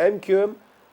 MQM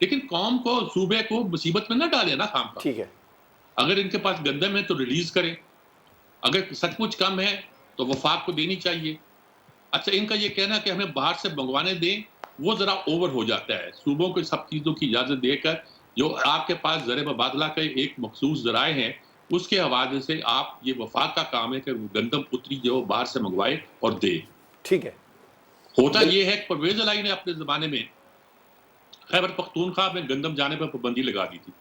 لیکن قوم کو صوبے کو مصیبت میں نہ ڈالے نا خام کا. ٹھیک ہے. اگر ان کے پاس گندم ہے تو ریلیز کریں, اگر سچ مچ کم ہے تو وفاق کو دینی چاہیے. اچھا, ان کا یہ کہنا کہ ہمیں باہر سے منگوانے دیں وہ ذرا اوور ہو جاتا ہے. صوبوں کو سب چیزوں کی اجازت دے کر جو آپ کے پاس زر مبادلہ کے ایک مخصوص ذرائع ہیں اس کے حوالے سے آپ, یہ وفاق کا کام ہے کہ گندم اتری جو باہر سے منگوائے اور دے. ٹھیک ہے. ہوتا یہ ہے کہ پرویز الہی نے اپنے زمانے میں خیبر پختونخوا میں گندم جانے پر پابندی لگا دی تھی.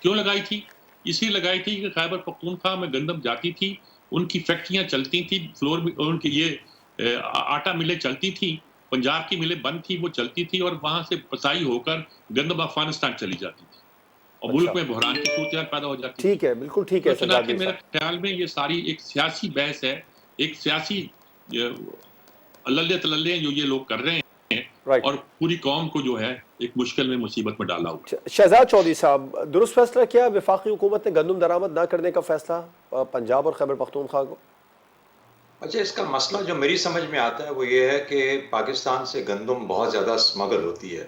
کیوں لگائی تھی؟ اسی لگائی تھی کہ خیبر پختونخوا میں گندم جاتی تھی, ان کی فیکٹریاں چلتی تھی, فلور ان کی یہ آٹا ملیں چلتی تھی, پنجاب کی ملیں بند تھی, وہ چلتی تھی اور وہاں سے پسائی ہو کر گندم افغانستان چلی جاتی تھی اور ملک میں بحران کی صورتحال پیدا ہو جاتی تھی. ٹھیک ہے, بالکل ٹھیک ہے. تو چنانچہ میرے خیال میں یہ ساری ایک سیاسی بحث ہے, ایک سیاسی اللہ تللے جو یہ لوگ کر رہے ہیں اور پوری قوم کو جو ہے ایک مشکل میں مصیبت میں ڈالا ہوا. شہزاد چودھری صاحب, درست فیصلہ کیا وفاقی حکومت نے گندم درآمد نہ کرنے کا فیصلہ پنجاب اور خیبر پختونخوا کو؟ اچھا, اس کا مسئلہ جو میری سمجھ میں آتا ہے وہ یہ ہے کہ پاکستان سے گندم بہت زیادہ اسمگل ہوتی ہے.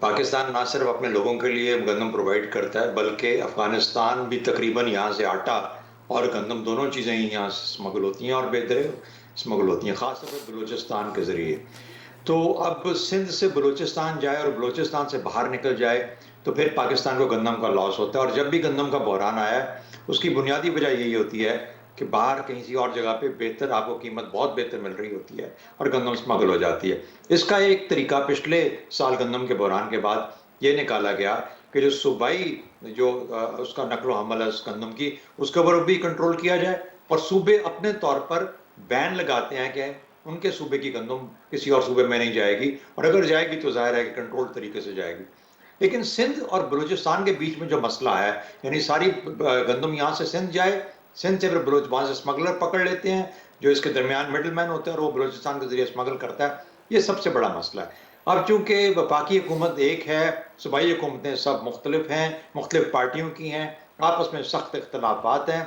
پاکستان نہ صرف اپنے لوگوں کے لیے گندم پرووائڈ کرتا ہے بلکہ افغانستان بھی تقریباً یہاں سے آٹا اور گندم دونوں چیزیں ہی یہاں سے اسمگل ہوتی ہیں اور بہتر اسمگل ہوتی ہیں, خاص طور پہ بلوچستان کے ذریعے. تو اب سندھ سے بلوچستان جائے اور بلوچستان سے باہر نکل جائے تو پھر پاکستان کو گندم کا لاس ہوتا ہے. اور جب بھی گندم کا بحران آیا ہے اس کی بنیادی وجہ یہی ہوتی ہے کہ باہر کہیں سی اور جگہ پہ بہتر آپ کو قیمت بہت بہتر مل رہی ہوتی ہے اور گندم اسمگل ہو جاتی ہے. اس کا ایک طریقہ پچھلے سال گندم کے بحران کے بعد یہ نکالا گیا کہ جو صوبائی جو اس کا نقل و حمل ہے اس گندم کی, اس کے اوپر بھی کنٹرول کیا جائے اور صوبے اپنے طور پر بین لگاتے ہیں کہ ان کے صوبے کی گندم کسی اور صوبے میں نہیں جائے گی, اور اگر جائے گی تو ظاہر ہے کہ کنٹرول طریقے سے جائے گی. لیکن سندھ اور بلوچستان کے بیچ میں جو مسئلہ ہے, یعنی ساری گندم یہاں سے سندھ جائے, سندھ سے پھر وہاں سے اسمگلر پکڑ لیتے ہیں جو اس کے درمیان مڈل مین ہوتا ہے اور وہ بلوچستان کے ذریعے اسمگل کرتا ہے. یہ سب سے بڑا مسئلہ ہے. اب چونکہ وفاقی حکومت ایک ہے, صوبائی حکومتیں سب مختلف ہیں, مختلف پارٹیوں کی ہیں, آپس میں سخت اختلافات ہیں,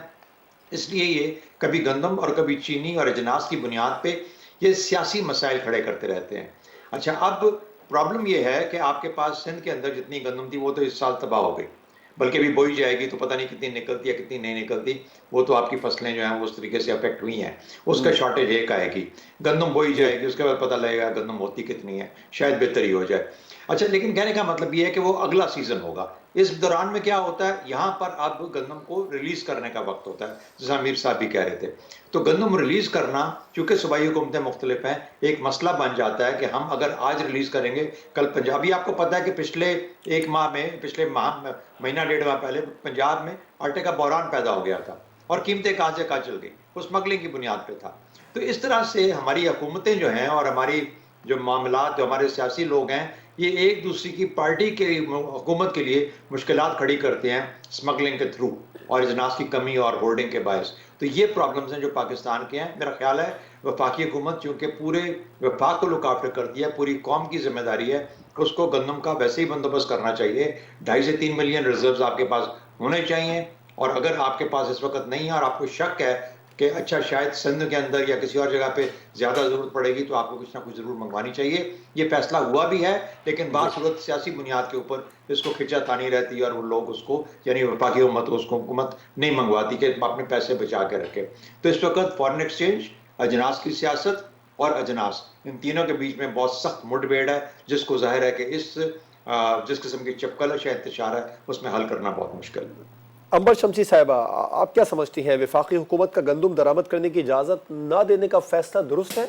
اس لیے یہ کبھی گندم اور کبھی چینی اور اجناس کی بنیاد پہ یہ سیاسی مسائل کھڑے کرتے رہتے ہیں. اچھا, اب پرابلم یہ ہے کہ آپ کے پاس سندھ کے اندر جتنی گندم تھی وہ تو اس سال تباہ ہو گئی, بلکہ ابھی بوئی جائے گی تو پتہ نہیں کتنی نکلتی ہے کتنی نہیں نکلتی. وہ تو آپ کی فصلیں جو ہیں وہ اس طریقے سے افیکٹ ہوئی ہیں, اس کا شارٹیج ایک آئے گی. گندم بوئی جائے گی, اس کے بعد پتہ لگے گا گندم ہوتی کتنی ہے, شاید بہتری ہو جائے. اچھا, لیکن کہنے کا مطلب یہ ہے کہ وہ اگلا سیزن ہوگا. اس دوران میں کیا ہوتا ہے, یہاں پر اب گندم کو ریلیز کرنے کا وقت ہوتا ہے, جیسا امیر صاحب بھی کہہ رہے تھے. تو گندم ریلیز کرنا چونکہ صوبائی حکومتیں مختلف ہیں, ایک مسئلہ بن جاتا ہے کہ ہم اگر آج ریلیز کریں گے کل پنجابی, آپ کو پتہ ہے کہ پچھلے مہینہ ڈیڑھ ماہ پہلے پنجاب میں آٹے کا بحران پیدا ہو گیا تھا اور قیمتیں کہاں سے کہاں چل گئی, وہ اسمگلنگ کی بنیاد پہ تھا. تو اس طرح سے ہماری حکومتیں جو ہیں اور ہماری جو معاملات جو ہمارے سیاسی لوگ ہیں یہ ایک دوسری کی پارٹی کے حکومت کے لیے مشکلات کھڑی کرتے ہیں اسمگلنگ کے تھرو اور اجناس کی کمی اور ہولڈنگ کے باعث. تو یہ پرابلمز ہیں جو پاکستان کے ہیں. میرا خیال ہے وفاقی حکومت چونکہ پورے وفاق کو لک آفٹر کرتی ہے, پوری قوم کی ذمہ داری ہے, اس کو گندم کا ویسے ہی بندوبست کرنا چاہیے. 2.5 سے 3 ملین ریزروز آپ کے پاس ہونے چاہیے, اور اگر آپ کے پاس اس وقت نہیں ہے اور آپ کو شک ہے کہ اچھا شاید سندھ کے اندر یا کسی اور جگہ پہ زیادہ ضرورت پڑے گی تو آپ کو کچھ نہ کچھ ضرور منگوانی چاہیے. یہ فیصلہ ہوا بھی ہے, لیکن بعض صورت سیاسی بنیاد کے اوپر اس کو کھینچا تانی رہتی ہے اور وہ لوگ اس کو, یعنی وفاقی حکومت اس کو حکومت نہیں منگواتی کہ اپنے پیسے بچا کے رکھے. تو اس وقت فارن ایکسچینج, اجناس کی سیاست اور اجناس, ان تینوں کے بیچ میں بہت سخت مڈ بھیڑ ہے, جس کو ظاہر ہے کہ جس قسم کی چپکلش ہے, انتشار ہے, اس میں حل کرنا بہت مشکل ہے. امبر شمسی صاحبہ, آپ کیا سمجھتی ہیں, وفاقی حکومت کا گندم درآمد کرنے کی اجازت نہ دینے کا فیصلہ درست ہے؟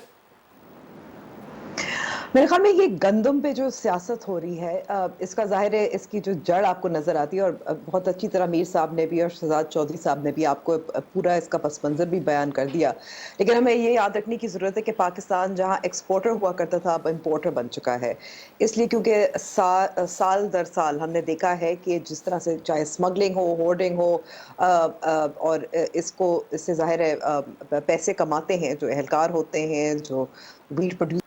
میرے خیال میں یہ گندم پہ جو سیاست ہو رہی ہے اس کا ظاہر ہے اس کی جو جڑ آپ کو نظر آتی ہے, اور بہت اچھی طرح میر صاحب نے بھی اور شہزاد چودھری صاحب نے بھی آپ کو پورا اس کا پس منظر بھی بیان کر دیا. لیکن ہمیں یہ یاد رکھنے کی ضرورت ہے کہ پاکستان جہاں ایکسپورٹر ہوا کرتا تھا اب امپورٹر بن چکا ہے, اس لیے کیونکہ سال در سال ہم نے دیکھا ہے کہ جس طرح سے چاہے اسمگلنگ ہو, ہورڈنگ ہو, اور اس سے ظاہر ہے پیسے کماتے ہیں جو اہلکار ہوتے ہیں, جو ویٹ پروڈیوس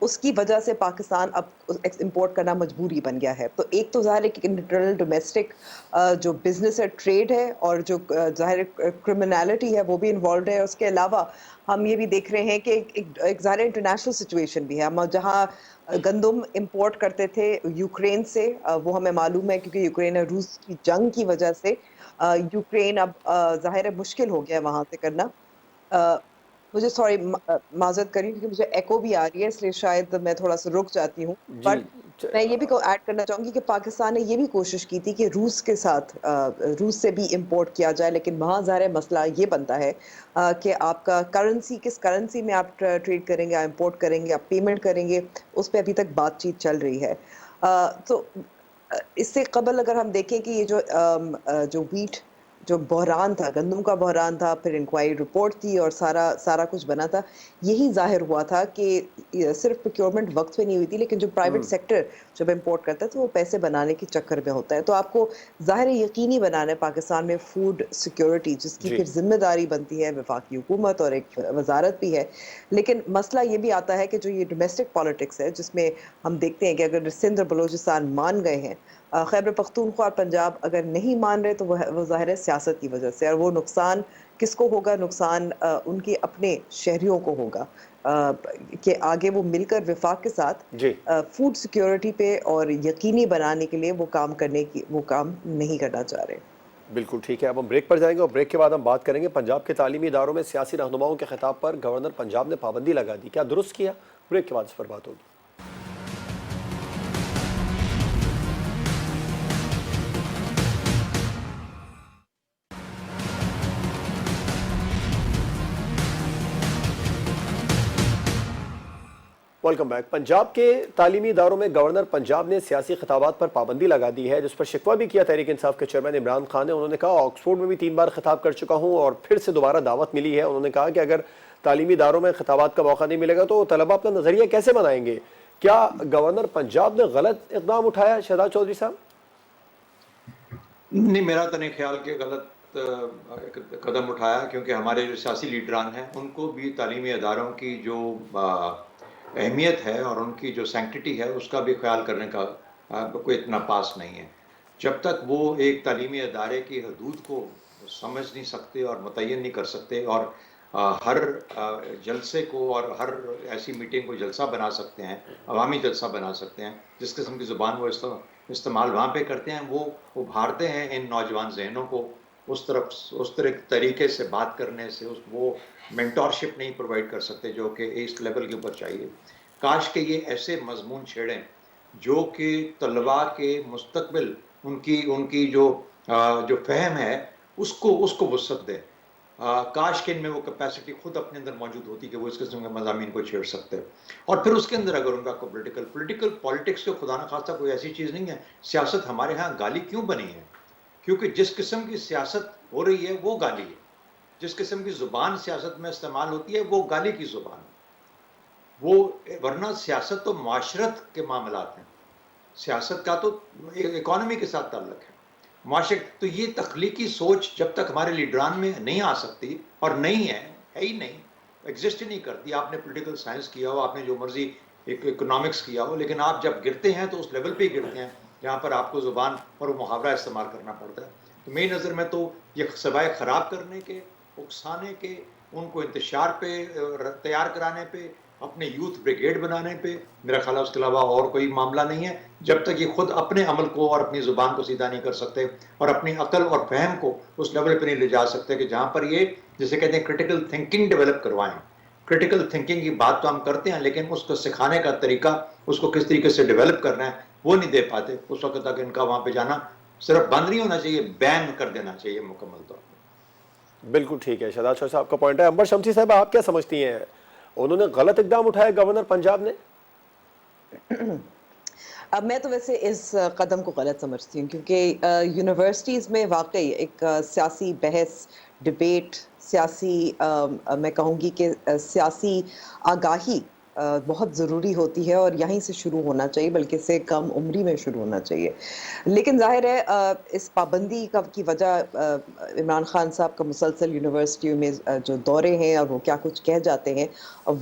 اس کی وجہ سے پاکستان اب امپورٹ کرنا مجبوری بن گیا ہے. تو ایک تو ظاہر ہے کہ انٹرنل ڈومیسٹک جو بزنس ہے ٹریڈ ہے اور جو ظاہر کرمنالٹی ہے وہ بھی انوالوڈ ہے. اس کے علاوہ ہم یہ بھی دیکھ رہے ہیں کہ ایک ظاہر انٹرنیشنل سچویشن بھی ہے. ہم جہاں گندم امپورٹ کرتے تھے یوکرین سے وہ ہمیں معلوم ہے کیونکہ یوکرین اور روس کی جنگ کی وجہ سے یوکرین اب ظاہر مشکل ہو گیا وہاں سے کرنا. مجھے سوری معذرت کری کیونکہ مجھے ایکو بھی آ رہی ہے اس لیے شاید میں تھوڑا سا رک جاتی ہوں. جی بٹ میں یہ بھی ایڈ کرنا چاہوں گی کہ پاکستان نے یہ بھی کوشش کی تھی کہ روس کے ساتھ روس سے بھی امپورٹ کیا جائے لیکن وہاں ظاہر مسئلہ یہ بنتا ہے کہ آپ کا کرنسی کس کرنسی میں آپ ٹریڈ کریں گے, آپ امپورٹ کریں گے, آپ پیمنٹ کریں گے, اس پہ ابھی تک بات چیت چل رہی ہے. تو اس سے قبل اگر ہم دیکھیں کہ یہ جو ویٹ جو بحران تھا, گندم کا بحران تھا, پھر انکوائری رپورٹ تھی اور سارا کچھ بنا تھا, یہی ظاہر ہوا تھا کہ صرف پروکیورمنٹ وقت پہ نہیں ہوئی تھی لیکن جو پرائیویٹ سیکٹر جب امپورٹ کرتا ہے تو وہ پیسے بنانے کے چکر میں ہوتا ہے. تو آپ کو ظاہر یقینی بنانا ہے پاکستان میں فوڈ سیکیورٹی جس کی پھر ذمہ داری بنتی ہے وفاقی حکومت اور ایک وزارت بھی ہے. لیکن مسئلہ یہ بھی آتا ہے کہ جو یہ ڈومیسٹک پالیٹکس ہے جس میں ہم دیکھتے ہیں کہ اگر سندھ اور بلوچستان مان گئے ہیں, خیبر پختونخوا اور پنجاب اگر نہیں مان رہے تو وہ ظاہر ہے سیاست کی وجہ سے, اور وہ نقصان کس کو ہوگا؟ نقصان ان کے اپنے شہریوں کو ہوگا کہ آگے وہ مل کر وفاق کے ساتھ فوڈ سیکیورٹی پہ اور یقینی بنانے کے لیے وہ کام نہیں کرنا چاہ رہے. بالکل ٹھیک ہے. اب ہم بریک پر جائیں گے اور بریک کے بعد ہم بات کریں گے پنجاب کے تعلیمی اداروں میں سیاسی رہنماؤں کے خطاب پر گورنر پنجاب نے پابندی لگا دی, کیا درست کیا؟ بریک کے بعد اس پر بات ہوگی. Welcome back. پنجاب کے تعلیمی اداروں میں گورنر پنجاب نے سیاسی خطابات پر پابندی لگا دی ہے, جس پر شکوہ بھی کیا تحریک انصاف کے چیئرمین عمران خان نے. انہوں نے کہا آکسفورڈ میں بھی 3 بار خطاب کر چکا ہوں اور پھر سے دوبارہ دعوت ملی ہے. انہوں نے کہا کہ اگر تعلیمی اداروں میں خطابات کا موقع نہیں ملے گا تو طلبہ اپنا نظریہ کیسے بنائیں گے؟ کیا گورنر پنجاب نے غلط اقدام اٹھایا شہزاد چودھری صاحب؟ نہیں, میرا تو نہیں خیال کہ غلط قدم اٹھایا, کیونکہ ہمارے جو سیاسی لیڈران ہیں ان کو بھی تعلیمی اداروں کی جو اہمیت ہے اور ان کی جو سینکٹیٹی ہے اس کا بھی خیال کرنے کا کوئی اتنا پاس نہیں ہے. جب تک وہ ایک تعلیمی ادارے کی حدود کو سمجھ نہیں سکتے اور متعین نہیں کر سکتے اور ہر جلسے کو اور ہر ایسی میٹنگ کو جلسہ بنا سکتے ہیں, عوامی جلسہ بنا سکتے ہیں, جس قسم کی زبان وہ استعمال وہاں پہ کرتے ہیں, وہ ابھارتے ہیں ان نوجوان ذہنوں کو اس طرح طریقے سے بات کرنے سے وہ مینٹورشپ نہیں پرووائڈ کر سکتے جو کہ اس لیول کے اوپر چاہیے. کاش کہ یہ ایسے مضمون چھیڑیں جو کہ طلباء کے مستقبل ان کی جو فہم ہے اس کو وسعت دے. کاش کہ ان میں وہ کیپیسٹی خود اپنے اندر موجود ہوتی کہ وہ اس قسم کے مضامین کو چھیڑ سکتے. اور پھر اس کے اندر اگر ان کا پولیٹیکل پالیٹکس کے خدا نخواستہ کوئی ایسی چیز نہیں ہے. سیاست ہمارے ہاں گالی کیوں بنی ہے؟ کیونکہ جس قسم کی سیاست ہو رہی ہے وہ گالی ہے. جس قسم کی زبان سیاست میں استعمال ہوتی ہے وہ گالی کی زبان ہے. ورنہ سیاست تو معاشرت کے معاملات ہیں, سیاست کا تو اکانومی کے ساتھ تعلق ہے, معاشرت. تو یہ تخلیقی سوچ جب تک ہمارے لیڈران میں نہیں آ سکتی, اور نہیں ہے ہی نہیں, ایگزسٹ ہی نہیں کرتی. آپ نے پولیٹیکل سائنس کیا ہو, آپ نے جو مرضی اکنامکس کیا ہو, لیکن آپ جب گرتے ہیں تو اس لیول پہ ہی گرتے ہیں جہاں پر آپ کو زبان اور محاورہ استعمال کرنا پڑتا ہے. تو میری نظر میں تو یہ سوائے خراب کرنے کے, اکسانے کے, ان کو انتشار پہ تیار کرانے پہ, اپنے یوتھ بریگیڈ بنانے پہ, میرا خیال ہے اس کے علاوہ اور کوئی معاملہ نہیں ہے. جب تک یہ خود اپنے عمل کو اور اپنی زبان کو سیدھا نہیں کر سکتے اور اپنی عقل اور فہم کو اس لیول پہ نہیں لے جا سکتے کہ جہاں پر یہ جسے کہتے ہیں کرٹیکل تھنکنگ ڈیولپ کروائیں. کرٹیکل تھنکنگ کی بات تو ہم کرتے ہیں لیکن اس کو سکھانے کا طریقہ, اس کو کس طریقے سے ڈیولپ کرنا ہے وہ نہیں دے پاتے. اس وقت تک ان کا وہاں پہ جانا صرف بند نہیں ہونا چاہیے, بین کر دینا چاہیے مکمل طور پر. بالکل ٹھیک ہے, شہزاد چودھری صاحب کا پوائنٹ ہے. انبر شمسی صاحب آپ کیا سمجھتی ہیں, انہوں نے غلط اقدام اٹھایا گورنر پنجاب نے؟ اب میں تو ویسے اس قدم کو غلط سمجھتی ہوں کیونکہ یونیورسٹیز میں واقعی ایک سیاسی بحث, ڈبیٹ, سیاسی میں کہوں گی کہ سیاسی آگاہی بہت ضروری ہوتی ہے اور یہیں سے شروع ہونا چاہیے، بلکہ اس سے کم عمری میں شروع ہونا چاہیے. لیکن ظاہر ہے اس پابندی کی وجہ عمران خان صاحب کا مسلسل یونیورسٹیوں میں جو دورے ہیں اور وہ کیا کچھ کہہ جاتے ہیں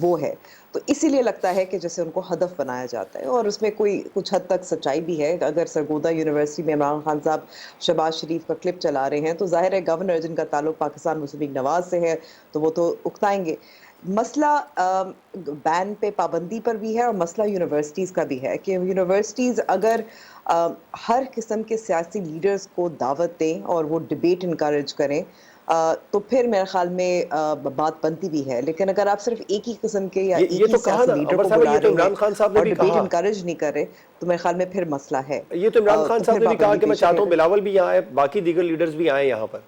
وہ ہے. تو اسی لیے لگتا ہے کہ جیسے ان کو ہدف بنایا جاتا ہے، اور اس میں کوئی کچھ حد تک سچائی بھی ہے. اگر سرگودا یونیورسٹی میں عمران خان صاحب شہباز شریف کا کلپ چلا رہے ہیں تو ظاہر ہے گورنر جن کا تعلق پاکستان مسلم لیگ نواز سے ہے تو وہ تو اکتائیں گے. مسئلہ بین پہ پابندی پر بھی ہے اور مسئلہ یونیورسٹیز کا بھی ہے کہ یونیورسٹیز اگر ہر قسم کے سیاسی لیڈرز کو دعوت دیں اور وہ ڈبیٹ انکریج کریں تو پھر میرے خیال میں بات بنتی بھی ہے. لیکن اگر آپ صرف ایک ہی قسم کے یا یہ ایک ہی تو کہا سیاسی نا لیڈر عمر کو صاحب، بلا یہ تو رہے ہیں عمران خان صاحب نے اور بھی ڈبیٹ کہا، انکریج نہیں کر رہے تو میرے خیال میں پھر مسئلہ ہے. یہ تو عمران خان تو صاحب پھر نے بھی کہا پابندی کہ میں پیش چاہتا ہوں ہے. بلاول بھی یہاں آئے، باقی دیگر لیڈرز بھی آئیں یہاں پر.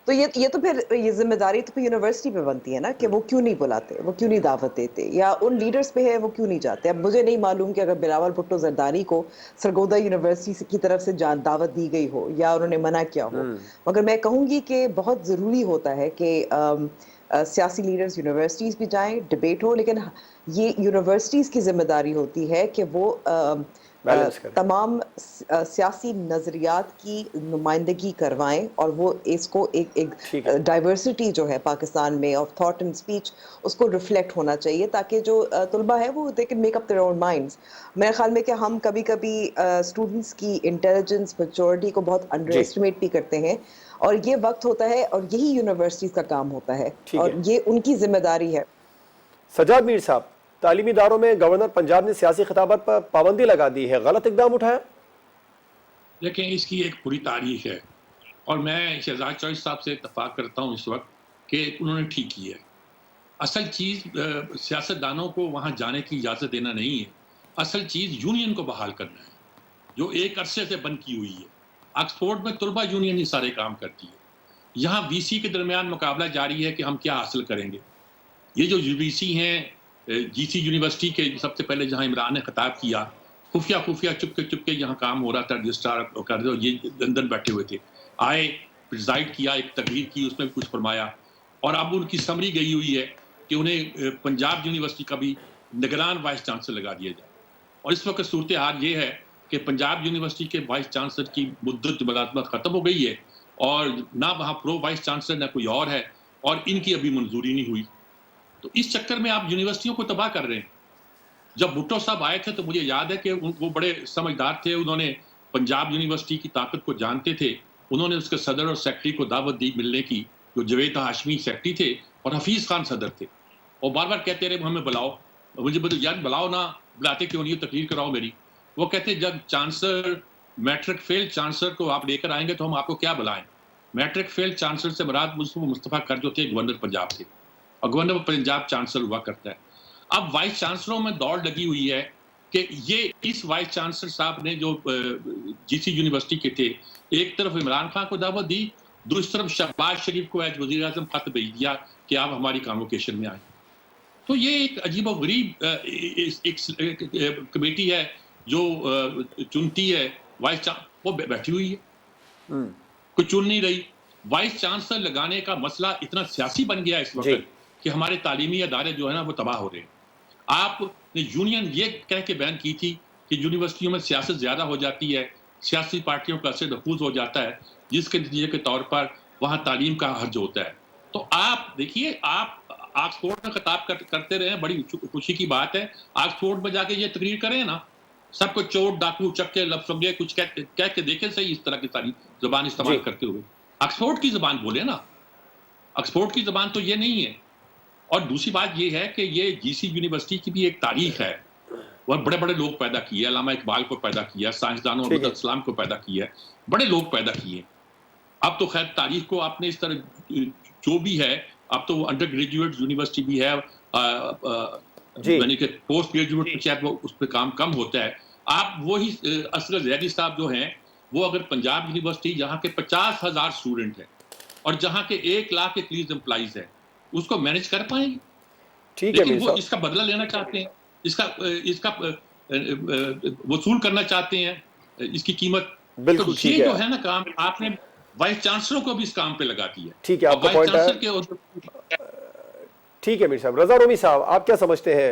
تو یہ تو پھر یہ ذمہ داری تو پھر یونیورسٹی پہ بنتی ہے نا کہ وہ کیوں نہیں بلاتے، وہ کیوں نہیں دعوت دیتے، یا ان لیڈرز پہ ہے وہ کیوں نہیں جاتے. اب مجھے نہیں معلوم کہ اگر بلاول بھٹو زرداری کو سرگودا یونیورسٹی کی طرف سے دعوت دی گئی ہو یا انہوں نے منع کیا ہو، مگر میں کہوں گی کہ بہت ضروری ہوتا ہے کہ سیاسی لیڈرز یونیورسٹیز بھی جائیں، ڈبیٹ ہو. لیکن یہ یونیورسٹیز کی ذمہ داری ہوتی ہے کہ وہ بیلنس کریں. تمام سیاسی نظریات کی نمائندگی کروائیں اور وہ اس کو ایک ٹھیک ہے. ڈائیورسٹی جو ہے پاکستان میں آف تھاٹ اینڈ اسپیچ اس کو ریفلیکٹ ہونا چاہیے تاکہ جو طلبہ ہے وہ they can make up their own minds. میرے خیال میں کہ ہم کبھی کبھی اسٹوڈنٹس کی انٹیلیجنس میچورٹی کو بہت انڈر جی ایسٹیمیٹ بھی کرتے ہیں، اور یہ وقت ہوتا ہے اور یہی یونیورسٹیز کا کام ہوتا ہے ٹھیک اور ہے. یہ ان کی ذمہ داری ہے. سجاد میر صاحب، تعلیمی اداروں میں گورنر پنجاب نے سیاسی خطابت پر پابندی لگا دی ہے، غلط اقدام اٹھایا؟ لیکن اس کی ایک پوری تاریخ ہے اور میں شہزاد چوہدری صاحب سے اتفاق کرتا ہوں اس وقت کہ انہوں نے ٹھیک کیا ہے. اصل چیز سیاستدانوں کو وہاں جانے کی اجازت دینا نہیں ہے، اصل چیز یونین کو بحال کرنا ہے جو ایک عرصے سے بند کی ہوئی ہے. آکسفورڈ میں طلبہ یونین ہی سارے کام کرتی ہے. یہاں وی سی کے درمیان مقابلہ جاری ہے کہ ہم کیا حاصل کریں گے. یہ جو وی سی ہیں جی سی یونیورسٹی کے سب سے پہلے جہاں عمران نے خطاب کیا، خفیہ چپ کے یہاں کام ہو رہا تھا، رجسٹرار کر دو، یہ لندن بیٹھے ہوئے تھے، آئے پریزائڈ کیا، ایک تقریر کی، اس میں کچھ فرمایا، اور اب ان کی سمری گئی ہوئی ہے کہ انہیں پنجاب یونیورسٹی کا بھی نگران وائس چانسلر لگا دیا جائے. اور اس وقت صورتحال یہ ہے کہ پنجاب یونیورسٹی کے وائس چانسلر کی مدت ملازمت ختم ہو گئی ہے اور نہ وہاں پرو وائس چانسلر نہ کوئی اور ہے، اور ان کی ابھی منظوری نہیں ہوئی. تو اس چکر میں آپ یونیورسٹیوں کو تباہ کر رہے ہیں. جب بھٹو صاحب آئے تھے تو مجھے یاد ہے کہ وہ بڑے سمجھدار تھے، انہوں نے پنجاب یونیورسٹی کی طاقت کو جانتے تھے. انہوں نے اس کے صدر اور سیکرٹری کو دعوت دی ملنے کی، جو جوید ہاشمی سیکرٹری تھے اور حفیظ خان صدر تھے، اور بار بار کہتے رہے ہمیں بلاؤ. مجھے یار بلاؤ نہ، بلاتے کیوں نہیں، تقریر کراؤ میری. وہ کہتے جب چانسلر میٹرک فیل چانسلر کو آپ لے کر آئیں گے تو ہم آپ کو کیا بلائیں. میٹرک فیل چانسلر سے مراد مصطفیٰ کر جو تھے گورنر پنجاب تھے، اور گورنر پنجاب چانسلر ہوا کرتا ہے. اب وائس چانسلروں میں دوڑ لگی ہوئی ہے کہ یہ اس وائس چانسلر صاحب نے جو جی سی یونیورسٹی کے تھے، ایک طرف عمران خان کو دعوت دی، دوسری طرف شہباز شریف کو ایز وزیر اعظم خط بھیج دیا کہ آپ ہماری کانوکیشن میں آئیں. تو یہ ایک عجیب و غریب کمیٹی ہے جو چنتی ہے وائس وہ بیٹھی ہوئی ہے، کوئی چن نہیں رہی. وائس چانسلر لگانے کا مسئلہ اتنا سیاسی بن گیا اس وقت کہ ہمارے تعلیمی ادارے جو ہے نا وہ تباہ ہو رہے ہیں. آپ نے یونین یہ کہہ کے بیان کی تھی کہ یونیورسٹیوں میں سیاست زیادہ ہو جاتی ہے، سیاسی پارٹیوں کا اثر نفوذ ہو جاتا ہے، جس کے نتیجے کے طور پر وہاں تعلیم کا حرج ہوتا ہے. تو آپ دیکھیے، آپ آکسفورڈ میں خطاب کرتے رہے ہیں، بڑی خوشی کی بات ہے. آکسفورڈ میں جا کے یہ تقریر کریں نا، سب کو چوٹ ڈاکو چکے لفظ کچھ کہہ کے دیکھیں صحیح، اس طرح کی ساری زبان استعمال کرتے ہوئے. آکسفورڈ کی زبان بولے نا، آکسفورڈ کی زبان تو یہ نہیں ہے. اور دوسری بات یہ ہے کہ یہ جی سی یونیورسٹی کی بھی ایک تاریخ ہے، وہ بڑے بڑے لوگ پیدا کیے، علامہ اقبال کو پیدا کیا، سائنسدانوں عبد السلام کو پیدا کیا، بڑے لوگ پیدا کیے. اب تو خیر تاریخ کو آپ نے اس طرح جو بھی ہے، اب تو انڈر گریجویٹ یونیورسٹی بھی ہے، یعنی کہ پوسٹ گریجویٹ شاید وہ اس پہ کام کم ہوتا ہے. آپ وہی اصغر زیدی صاحب جو ہیں، وہ اگر پنجاب یونیورسٹی جہاں کے 50,000 اسٹوڈنٹ ہیں اور جہاں کے 1 لاکھ کے قریب امپلائیز ہیں، اس کو مینج کر پائیں گے. لیکن وہ اس کا بدلہ لینا چاہتے ہیں، اس کا وصول کرنا چاہتے ہیں، اس کی قیمت. تو یہ جو ہے نا کام، آپ نے وائس چانسلروں کو بھی اس کام پہ لگا دیا. ٹھیک ہے، آپ کا پوائنٹ ہے. ٹھیک ہے میر صاحب. رضا رومی صاحب، آپ کیا سمجھتے ہیں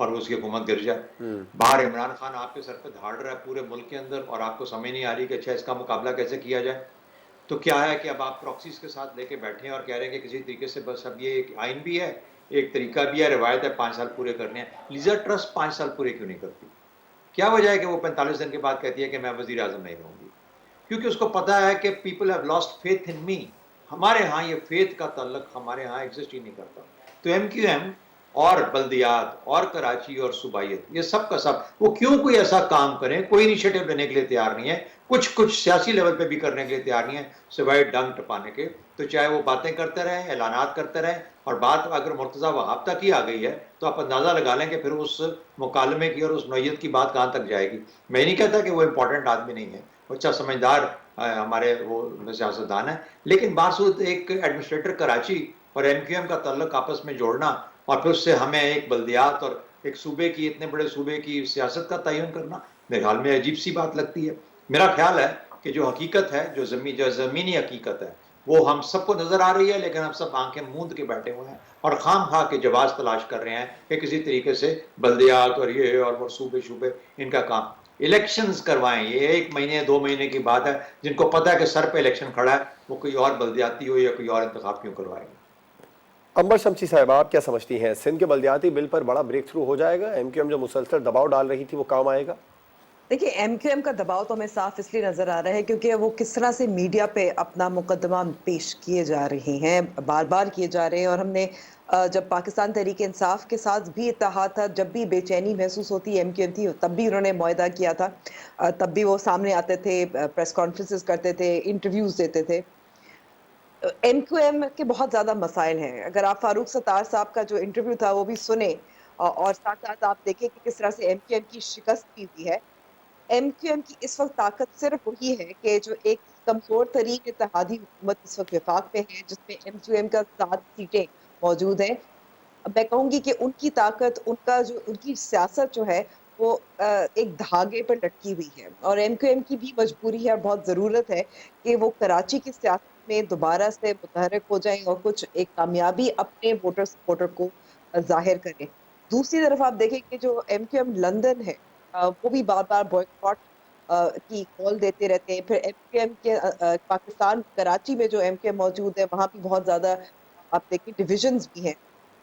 اور اس کی حکومت گر جائے. باہر عمران خان آپ کے سر پہ دھاڑ رہا ہے پورے ملک کے اندر اور آپ کو سمجھ نہیں آ رہی کہ اچھا اس کا مقابلہ کیسے کیا جائے. تو کیا ہے کہ اب آپ پراکسیز کے ساتھ لے کے بیٹھے ہیں اور کہہ رہے ہیں کہ کسی طریقے سے بس اب یہ ایک آئین بھی ہے, ایک طریقہ بھی ہے, روایت ہے 5 سال پورے کرنے ہیں. لیزر ٹرسٹ 5 سال پورے کیوں نہیں کرتی؟ کیا وجہ ہے کہ وہ 45 دن کے بعد کہتی ہے کہ میں وزیر اعظم نہیں رہوں گی؟ کیونکہ اس کو پتا ہے کہ people have lost faith in me. ہمارے ہاں یہ فیتھ کا تعلق ہمارے ہاں ایگزسٹ ہی نہیں کرتا. تو ایم کیو ایم اور بلدیات اور کراچی اور صوبائیت یہ سب کا سب وہ کیوں کوئی ایسا کام کریں, کوئی انیشیٹو لینے کے لیے تیار نہیں ہے, کچھ سیاسی لیول پہ بھی کرنے کے لیے تیار نہیں ہے سوائے ڈنگ ٹپانے کے. تو چاہے وہ باتیں کرتے رہیں, اعلانات کرتے رہیں, اور بات اگر مرتضیٰ وہاب تک ہی آ گئی ہے تو آپ اندازہ لگا لیں کہ پھر اس مکالمے کی اور اس نوعیت کی بات کہاں تک جائے گی. میں نہیں کہتا کہ وہ امپورٹنٹ آدمی نہیں ہے, اچھا سمجھدار ہمارے وہ سیاستدان ہیں, لیکن باسود ایک ایڈمنسٹریٹر کراچی اور ایم کیو ایم کا تعلق آپس میں جوڑنا اور پھر اس سے ہمیں ایک بلدیات اور ایک صوبے کی, اتنے بڑے صوبے کی سیاست کا تعین کرنا میرے خیال میں عجیب سی بات لگتی ہے. میرا خیال ہے کہ جو حقیقت ہے, جو زمینی حقیقت ہے, وہ ہم سب کو نظر آ رہی ہے, لیکن ہم سب آنکھیں موند کے بیٹھے ہوئے ہیں اور خام خواہ کے جواز تلاش کر رہے ہیں کہ کسی طریقے سے بلدیات اور یہ اور وہ صوبے ان کا کام الیکشنز کروائیں. یہ 1 مہینے 2 مہینے کی بات ہے, جن کو پتا ہے کہ سر پہ الیکشن کھڑا ہے وہ کوئی اور بلدیاتی ہو یا کوئی اور انتخاب کیوں کروائیں گے. امبر شمسی صاحبہ, آپ کیا سمجھتی ہیں, سندھ کے بلدیاتی بل پر بڑا بریک تھرو ہو جائے گا؟ ایم کیو ایم جو مسلسل دباؤ ڈال رہی تھی وہ کام آئے گا؟ دیکھیے ایم کیو ایم کا دباؤ تو ہمیں صاف اس لیے نظر آ رہا ہے کیونکہ وہ کس طرح سے میڈیا پہ اپنا مقدمہ پیش کیے جا رہے ہیں, بار بار کیے جا رہے ہیں. اور ہم نے جب پاکستان تحریک انصاف کے ساتھ بھی اتحاد تھا, جب بھی بے چینی محسوس ہوتی ایم کیو ایم تھی, تب بھی انہوں نے معاہدہ کیا تھا, تب بھی وہ سامنے آتے تھے, پریس کانفرنسز کرتے تھے, انٹرویوز دیتے تھے. ایم کیو ایم کے بہت زیادہ مسائل ہیں. اگر آپ فاروق ستار صاحب کا جو انٹرویو تھا وہ بھی سنیں اور ساتھ ساتھ آپ دیکھیں کہ کس طرح سے ایم کیو ایم کی شکست بھی ہوئی ہے. ایم کیو ایم کی اس وقت طاقت صرف وہی ہے کہ جو ایک کمزور ترین اتحادی حکومت اس وقت وفاق میں ہے, جس میں ایم کیو ایم کا 7 سیٹیں موجود ہیں. میں کہوں گی کہ ان کی طاقت, ان کی سیاست جو ہے وہ ایک دھاگے پر لٹکی ہوئی ہے. اور ایم کیو ایم کی بھی مجبوری ہے اور بہت ضرورت ہے کہ وہ کراچی کی سیاست میں دوبارہ سے متحرک ہو جائیں اور کچھ ایک کامیابی اپنے ووٹر سپورٹر کو ظاہر کریں. دوسری طرف آپ دیکھیں کہ جو ایم کیو ایم لندن ہے وہ بھی بار بار بوائکاٹ کی کال دیتے رہتے ہیں. پھر ایم کیو ایم کے پاکستان کراچی میں جو ایم کیو ایم موجود ہے وہاں بھی بہت زیادہ آپ دیکھیں ڈویژنز بھی ہیں,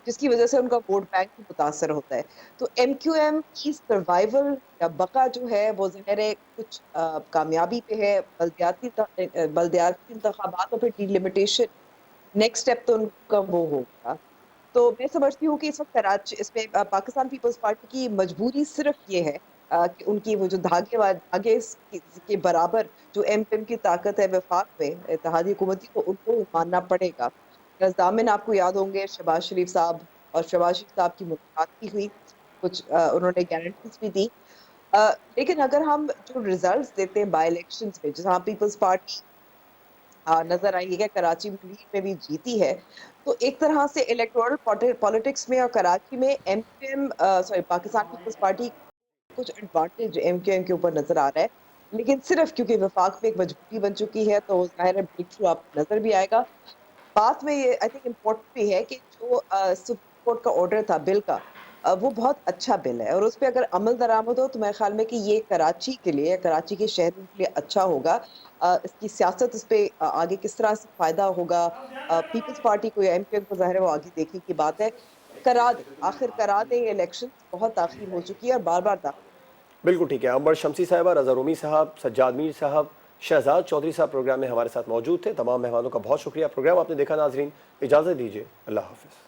جس کی وجہ سے ان کا ووٹ بینک بھی متاثر ہوتا ہے. تو ایم کیو ایم کی سروائیول یا بقا جو ہے وہ ظاہر ہے کچھ کامیابی پہ ہے. بلدیاتی انتخابات اور پھر ڈیلیمیٹیشن نیکسٹ اسٹیپ تو ان کا وہ ہوگا. تو میں سمجھتی ہوں کہ اس وقت کراچی اس میں پاکستان پیپلز پارٹی کی مجبوری صرف یہ ہے کہ ان کی وہ جو دھاگے کے برابر جو ایم پی ایم کی طاقت ہے وفاق میں اتحادی حکومتی کو ان کو ماننا پڑے گا. ضامن آپ کو یاد ہوں گے شہباز شریف صاحب اور شہباز شریف صاحب کی ملاقات بھی ہوئی, کچھ انہوں نے گارنٹیز بھی دی. لیکن اگر ہم جو ریزلٹس دیتے ہیں بائی الیکشنز میں, جہاں پیپلز پارٹی نظر آئی ہے کراچی میں بھی جیتی ہے, تو ایک طرح سے الیکٹورل پالیٹکس میں اور کراچی میں M Q M Pakistan Peoples Party کچھ ایڈوانٹیج ایم کیو ایم کے اوپر نظر آ رہا ہے. لیکن صرف کیونکہ وفاق میں ایک مجبوری بن چکی ہے تو ظاہر ہے بریک تھرو آپ کو نظر بھی آئے گا. بات میں یہ آئی تھنک امپورٹنٹ بھی ہے کہ جو سپریم کورٹ کا آرڈر تھا بل کا, وہ بہت اچھا بل ہے اور اس پہ اگر عمل درآمد ہو تو میرے خیال میں کہ یہ کراچی کے لیے, کراچی کے شہریوں کے لیے اچھا ہوگا. اس کی سیاست اس پہ آگے کس طرح سے فائدہ ہوگا پیپلز پارٹی کو یا ایم کیو ایم کو, ظاہر ہے وہ آگے دیکھنے کی بات ہے. آخر کرا دیں یہ الیکشن, بہت تاخیر ہو چکی ہے اور بار بار بالکل ٹھیک ہے. امبر شمسی صاحبہ, رضا رومی صاحب, سجاد میر صاحب, شہزاد چودھری صاحب پروگرام میں ہمارے ساتھ موجود تھے. تمام مہمانوں کا بہت شکریہ. پروگرام آپ نے دیکھا ناظرین, اجازت دیجیے, اللہ حافظ.